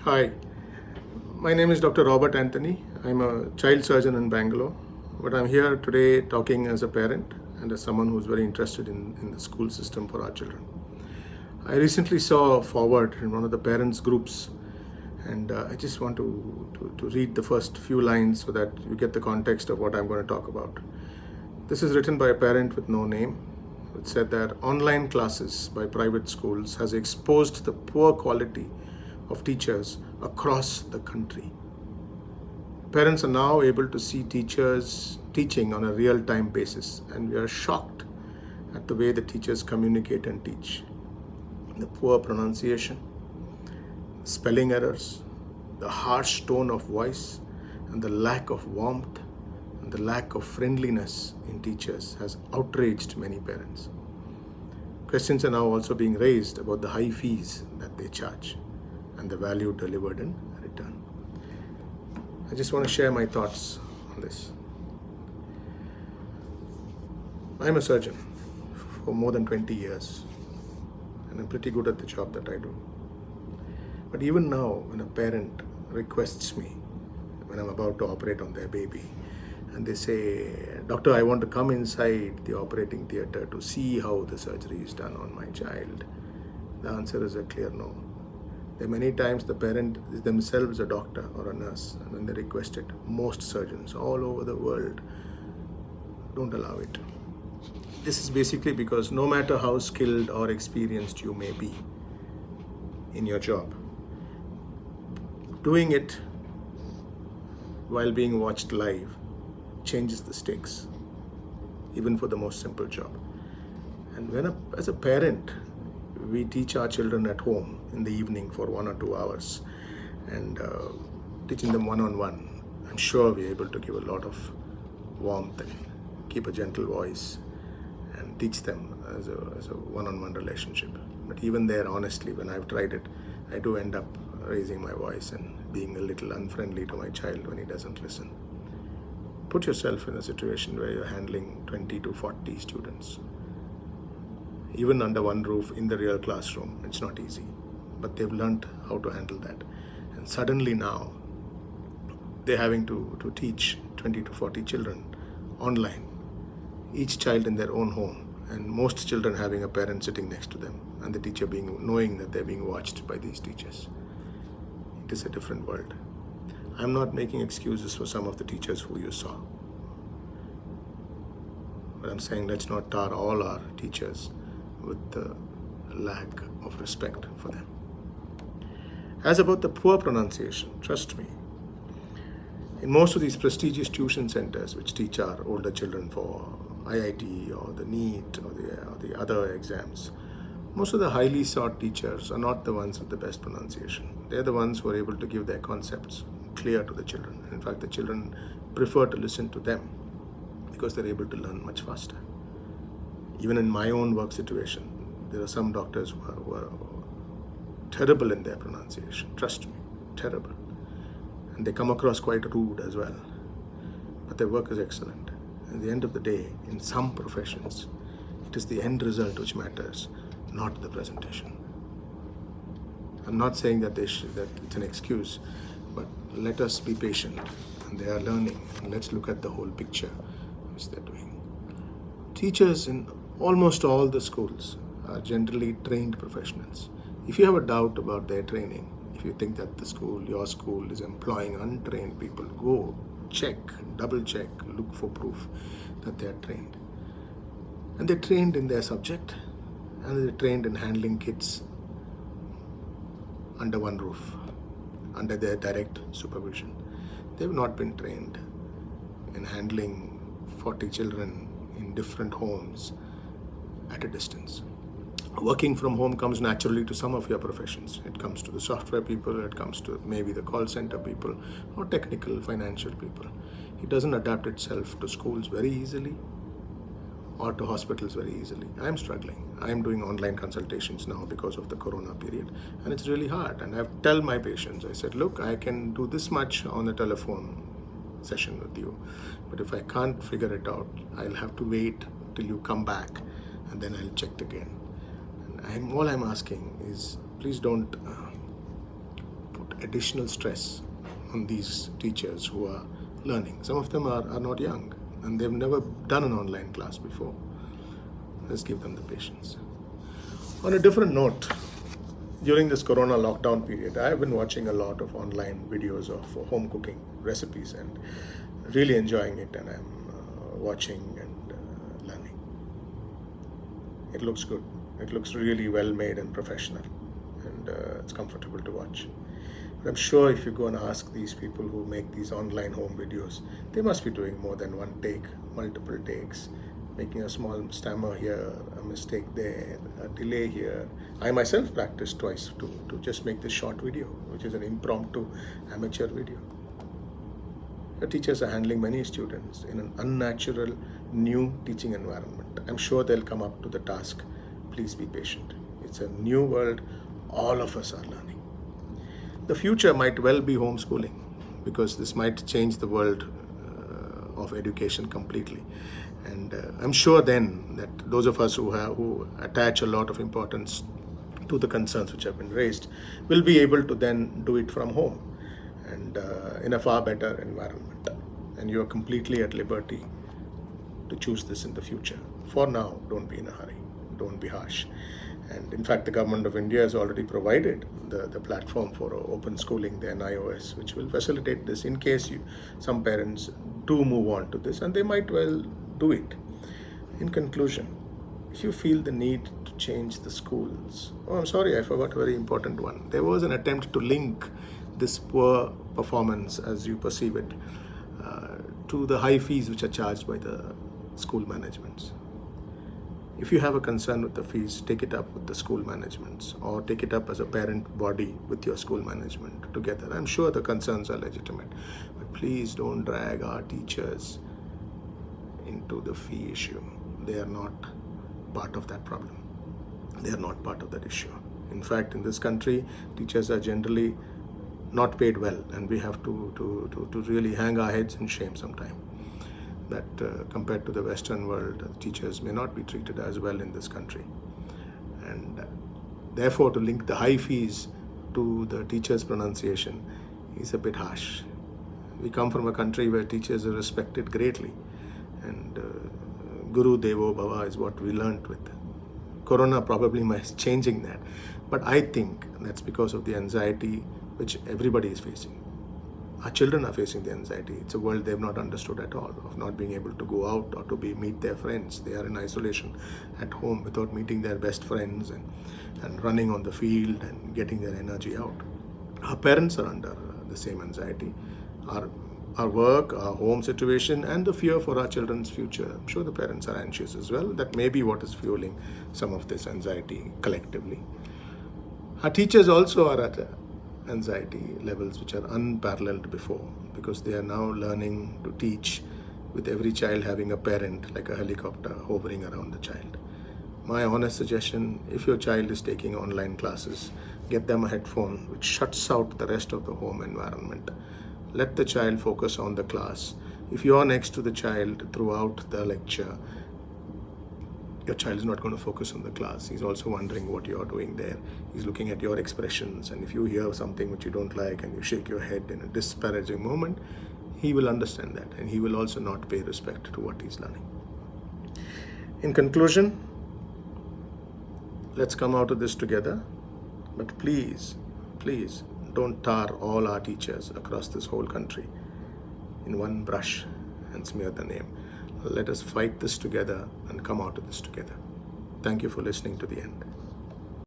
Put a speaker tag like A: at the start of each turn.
A: Hi, my name is Dr. Robert Anthony. I'm a child surgeon in Bangalore, but I'm here today talking as a parent and as someone who's very interested in the school system for our children. I recently saw a forward in one of the parents' groups, and I just want to read the first few lines so that you get the context of what I'm going to talk about. This is written by a parent with no name. It said that online classes by private schools has exposed the poor quality of teachers across the country. Parents are now able to see teachers teaching on a real time basis, and we are shocked at the way the teachers communicate and teach. The poor pronunciation, spelling errors, the harsh tone of voice, and the lack of warmth and the lack of friendliness in teachers has outraged many parents. Questions are now also being raised about the high fees that they charge and the value delivered in return. I just want to share my thoughts on this. I'm a surgeon for more than 20 years, and I'm pretty good at the job that I do. But even now, when a parent requests me, when I'm about to operate on their baby, and they say, "Doctor, I want to come inside the operating theater to see how the surgery is done on my child," the answer is a clear no. There are many times the parent is themselves a doctor or a nurse, and when they request it, most surgeons all over the world don't allow it. This is basically because no matter how skilled or experienced you may be in your job, doing it while being watched live changes the stakes, even for the most simple job. And as a parent, we teach our children at home in the evening for 1 or 2 hours and teaching them one-on-one. I'm sure we're able to give a lot of warmth and keep a gentle voice and teach them as a one-on-one relationship. But even there, honestly, when I've tried it, I do end up raising my voice and being a little unfriendly to my child when he doesn't listen. Put yourself in a situation where you're handling 20 to 40 students. Even under one roof in the real classroom, it's not easy. But they've learned how to handle that. And suddenly now, they're having to teach 20 to 40 children online, each child in their own home, and most children having a parent sitting next to them, and the teacher knowing that they're being watched by these teachers. It is a different world. I'm not making excuses for some of the teachers who you saw. But I'm saying let's not tar all our teachers with the lack of respect for them. As about the poor pronunciation, trust me, in most of these prestigious tuition centers which teach our older children for IIT or the NEET or the other exams, most of the highly sought teachers are not the ones with the best pronunciation. They're the ones who are able to give their concepts clear to the children. In fact, the children prefer to listen to them because they're able to learn much faster. Even in my own work situation, there are some doctors who are terrible in their pronunciation. Trust me, terrible. And they come across quite rude as well. But their work is excellent. At the end of the day, in some professions, it is the end result which matters, not the presentation. I'm not saying that that it's an excuse, but let us be patient. And they are learning. And let's look at the whole picture which they're doing. Teachers in almost all the schools are generally trained professionals. If you have a doubt about their training, if you think that your school is employing untrained people, go check, double check, look for proof that they are trained. And they're trained in their subject, and they're trained in handling kids under one roof, under their direct supervision. They've not been trained in handling 40 children in different homes at a distance. Working from home comes naturally to some of your professions. It comes to the software people, it comes to maybe the call center people, or technical, financial people. It doesn't adapt itself to schools very easily or to hospitals very easily. I'm struggling. I'm doing online consultations now because of the corona period, and it's really hard. And I've tell my patients, I said, look, I can do this much on a telephone session with you, but if I can't figure it out, I'll have to wait till you come back, and then I'll check again. And all I'm asking is, please don't put additional stress on these teachers who are learning. Some of them are not young and they've never done an online class before. Let's give them the patience. On a different note, during this Corona lockdown period, I have been watching a lot of online videos of home cooking recipes and really enjoying it, and I'm watching and learning. It looks good. It looks really well made and professional, and it's comfortable to watch. But I'm sure if you go and ask these people who make these online home videos, they must be doing more than one take, multiple takes, making a small stammer here, a mistake there, a delay here. I myself practiced twice to just make this short video, which is an impromptu amateur video. The teachers are handling many students in an unnatural, new teaching environment. I'm sure they'll come up to the task. Please be patient. It's a new world. All of us are learning. The future might well be homeschooling, because this might change the world of education completely. And I'm sure then that those of us who attach a lot of importance to the concerns which have been raised will be able to then do it from home and in a far better environment. And you are completely at liberty to choose this in the future. For now, don't be in a hurry. Don't be harsh. And in fact, the government of India has already provided the platform for open schooling, the NIOS, which will facilitate this in case some parents do move on to this, and they might well do it. In conclusion, if you feel the need to change the schools, I'm sorry, I forgot a very important one. There was an attempt to link this poor performance, as you perceive it, to the high fees which are charged by the school managements. If you have a concern with the fees, take it up with the school managements, or take it up as a parent body with your school management together. I'm sure the concerns are legitimate, but please don't drag our teachers into the fee issue. They are not part of that problem. They are not part of that issue. In fact, in this country, teachers are generally not paid well, and we have to really hang our heads in shame sometime that compared to the Western world, teachers may not be treated as well in this country. And therefore, to link the high fees to the teacher's pronunciation is a bit harsh. We come from a country where teachers are respected greatly, and Guru Devo Bhava is what we learnt with. Corona probably is changing that, but I think that's because of the anxiety which everybody is facing. Our children are facing the anxiety. It's a world they've not understood at all, of not being able to go out or to meet their friends. They are in isolation at home without meeting their best friends and running on the field and getting their energy out. Our parents are under the same anxiety. Our work, our home situation, and the fear for our children's future. I'm sure the parents are anxious as well. That may be what is fueling some of this anxiety collectively. Our teachers also are at anxiety levels which are unparalleled before, because they are now learning to teach with every child having a parent like a helicopter hovering around the child. My honest suggestion, if your child is taking online classes, get them a headphone which shuts out the rest of the home environment. Let the child focus on the class. If you are next to the child throughout the lecture, your child is not going to focus on the class. He's also wondering what you're doing there. He's looking at your expressions, and if you hear something which you don't like and you shake your head in a disparaging moment, he will understand that, and he will also not pay respect to what he's learning. In conclusion, let's come out of this together, but please, please don't tar all our teachers across this whole country in one brush and smear the name. Let us fight this together and come out of this together. Thank you for listening to the end.